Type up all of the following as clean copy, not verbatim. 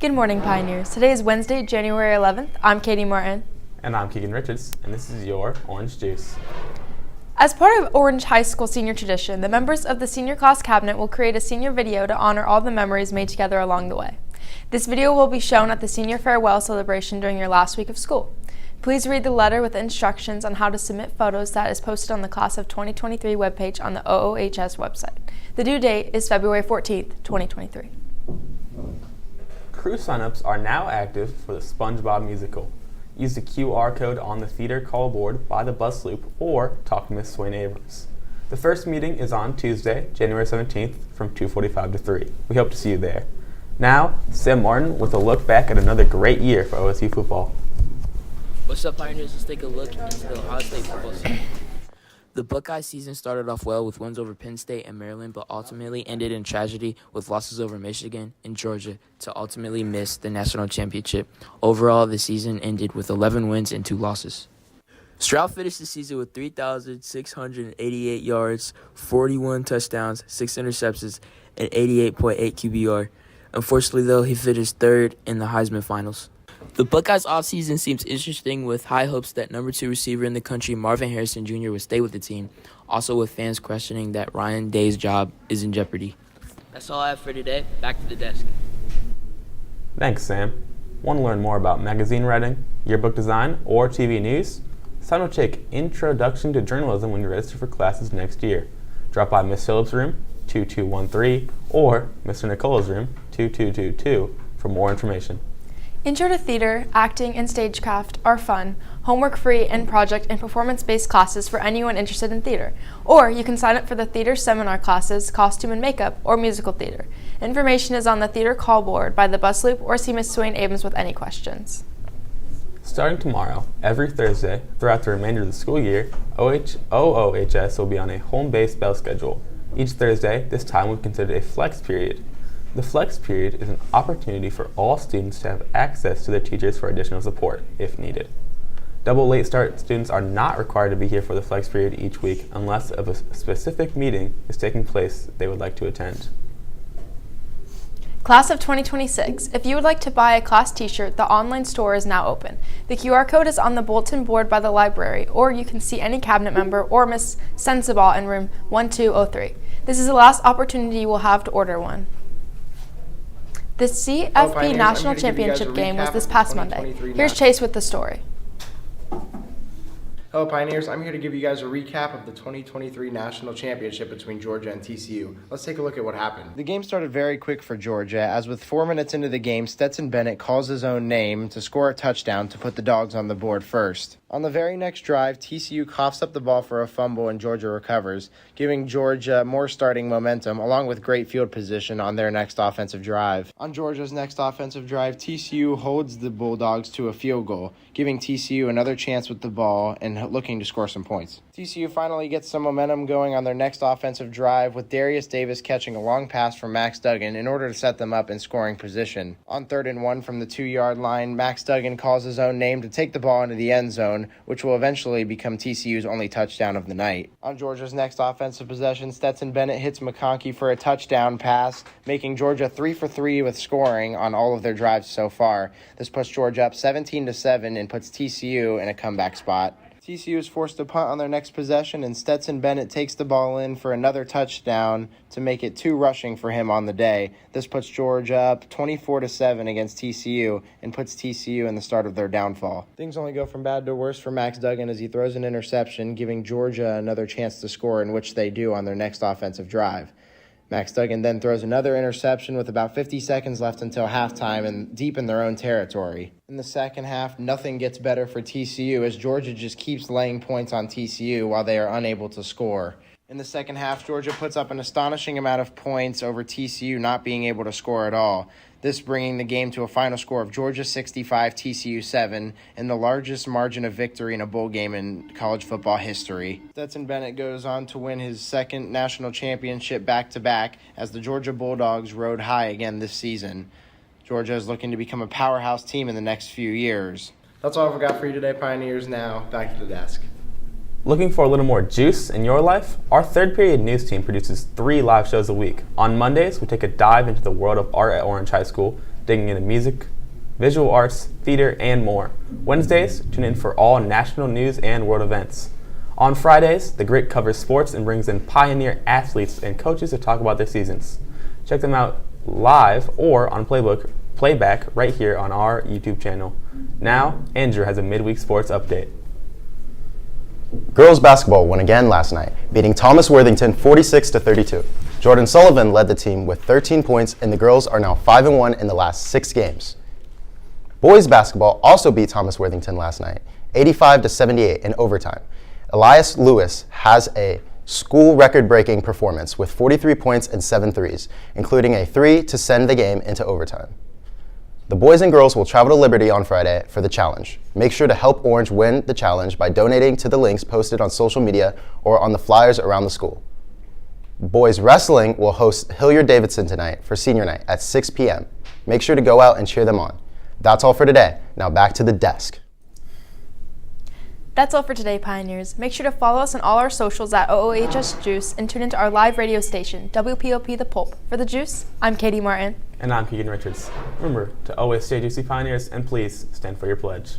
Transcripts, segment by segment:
Good morning, Pioneers. Today is Wednesday, January 11th. I'm Katie Martin. And I'm Keegan Richards, and this is your Orange Juice. As part of Orange High School senior tradition, the members of the senior class cabinet will create a senior video to honor all the memories made together along the way. This video will be shown at the senior farewell celebration during your last week of school. Please read the letter with instructions on how to submit photos that is posted on the Class of 2023 webpage on the OOHS website. The due date is February 14th, 2023. Crew signups are now active for the SpongeBob musical. Use the QR code on the theater call board by the bus loop or talk to Miss Swain Abrams. The first meeting is on Tuesday, January 17th from 2:45 to 3. We hope to see you there. Now, Sam Martin with a look back at another great year for OSU football. What's up, Pioneers? Let's take a look into the Ohio State football season. The Buckeye season started off well with wins over Penn State and Maryland, but ultimately ended in tragedy with losses over Michigan and Georgia to ultimately miss the national championship. Overall, the season ended with 11 wins and 2 losses. Stroud finished the season with 3,688 yards, 41 touchdowns, 6 interceptions, and 88.8 QBR. Unfortunately, though, he finished third in the Heisman finals. The Buckeyes offseason seems interesting with high hopes that number 2 receiver in the country, Marvin Harrison Jr., would stay with the team, also with fans questioning that Ryan Day's job is in jeopardy. That's all I have for today. Back to the desk. Thanks, Sam. Want to learn more about magazine writing, yearbook design, or TV news? Sign up to take Introduction to Journalism when you register for classes next year. Drop by Miss Phillips' room, 2213, or Mr. Nicola's room, 2222, for more information. Intro to theater, acting, and stagecraft are fun, homework-free, and project and performance-based classes for anyone interested in theater. Or you can sign up for the theater seminar classes, costume and makeup, or musical theater. Information is on the theater call board by the bus loop or see Ms. Swain Abrams with any questions. Starting tomorrow, every Thursday, throughout the remainder of the school year, OOHS will be on a home-based bell schedule. Each Thursday, this time we've considered a flex period. The flex period is an opportunity for all students to have access to their teachers for additional support, if needed. Double late start students are not required to be here for the flex period each week unless a specific meeting is taking place they would like to attend. Class of 2026, if you would like to buy a class t-shirt, the online store is now open. The QR code is on the bulletin board by the library, or you can see any cabinet member or Miss Sensabaugh in room 1203. This is the last opportunity you will have to order one. The CFP National Championship game was this past Monday. Here's Chase with the story. Hello, Pioneers. I'm here to give you guys a recap of the 2023 National Championship between Georgia and TCU. Let's take a look at what happened. The game started very quick for Georgia, as with 4 minutes into the game, Stetson Bennett calls his own name to score a touchdown to put the Dogs on the board first. On the very next drive, TCU coughs up the ball for a fumble and Georgia recovers, giving Georgia more starting momentum along with great field position on their next offensive drive. On Georgia's next offensive drive, TCU holds the Bulldogs to a field goal, giving TCU another chance with the ball and looking to score some points. TCU finally gets some momentum going on their next offensive drive with Darius Davis catching a long pass from Max Duggan in order to set them up in scoring position. On 3rd and 1 from the 2-yard line, Max Duggan calls his own name to take the ball into the end zone, which will eventually become TCU's only touchdown of the night. On Georgia's next offensive possession, Stetson Bennett hits McConkey for a touchdown pass, making Georgia 3 for 3 with scoring on all of their drives so far. This puts Georgia up 17-7 and puts TCU in a comeback spot. TCU is forced to punt on their next possession, and Stetson Bennett takes the ball in for another touchdown to make it 2 rushing for him on the day. This puts Georgia up 24-7 against TCU and puts TCU in the start of their downfall. Things only go from bad to worse for Max Duggan as he throws an interception, giving Georgia another chance to score, in which they do on their next offensive drive. Max Duggan then throws another interception with about 50 seconds left until halftime and deep in their own territory. In the second half, nothing gets better for TCU as Georgia just keeps laying points on TCU while they are unable to score. In the second half, Georgia puts up an astonishing amount of points over TCU not being able to score at all. This bringing the game to a final score of Georgia 65, TCU 7, and the largest margin of victory in a bowl game in college football history. Stetson Bennett goes on to win his second national championship back-to-back as the Georgia Bulldogs rode high again this season. Georgia is looking to become a powerhouse team in the next few years. That's all I've got for you today, Pioneers. Now, back to the desk. Looking for a little more juice in your life? Our third period news team produces 3 live shows a week. On Mondays, we take a dive into the world of art at Orange High School, digging into music, visual arts, theater, and more. Wednesdays, tune in for all national news and world events. On Fridays, the Grit covers sports and brings in pioneer athletes and coaches to talk about their seasons. Check them out live or on playback right here on our YouTube channel. Now, Andrew has a midweek sports update. Girls basketball won again last night, beating Thomas Worthington 46-32. Jordan Sullivan led the team with 13 points, and the girls are now 5-1 in the last 6 games. Boys basketball also beat Thomas Worthington last night, 85-78 in overtime. Elias Lewis has a school record-breaking performance with 43 points and 7 threes, including a 3 to send the game into overtime. The boys and girls will travel to Liberty on Friday for the challenge. Make sure to help Orange win the challenge by donating to the links posted on social media or on the flyers around the school. Boys wrestling will host Hilliard-Davidson tonight for senior night at 6 p.m. Make sure to go out and cheer them on. That's all for today. Now back to the desk. That's all for today, Pioneers. Make sure to follow us on all our socials at OOHS Juice and tune into our live radio station, WPOP The Pulp. For The Juice, I'm Katie Martin. And I'm Keegan Richards. Remember to always stay juicy, Pioneers, and please stand for your pledge.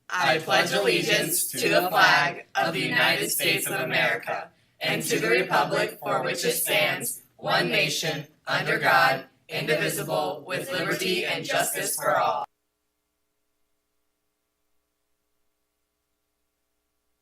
I pledge allegiance to the flag of the United States of America and to the republic for which it stands, one nation, under God, indivisible, with liberty and justice for all.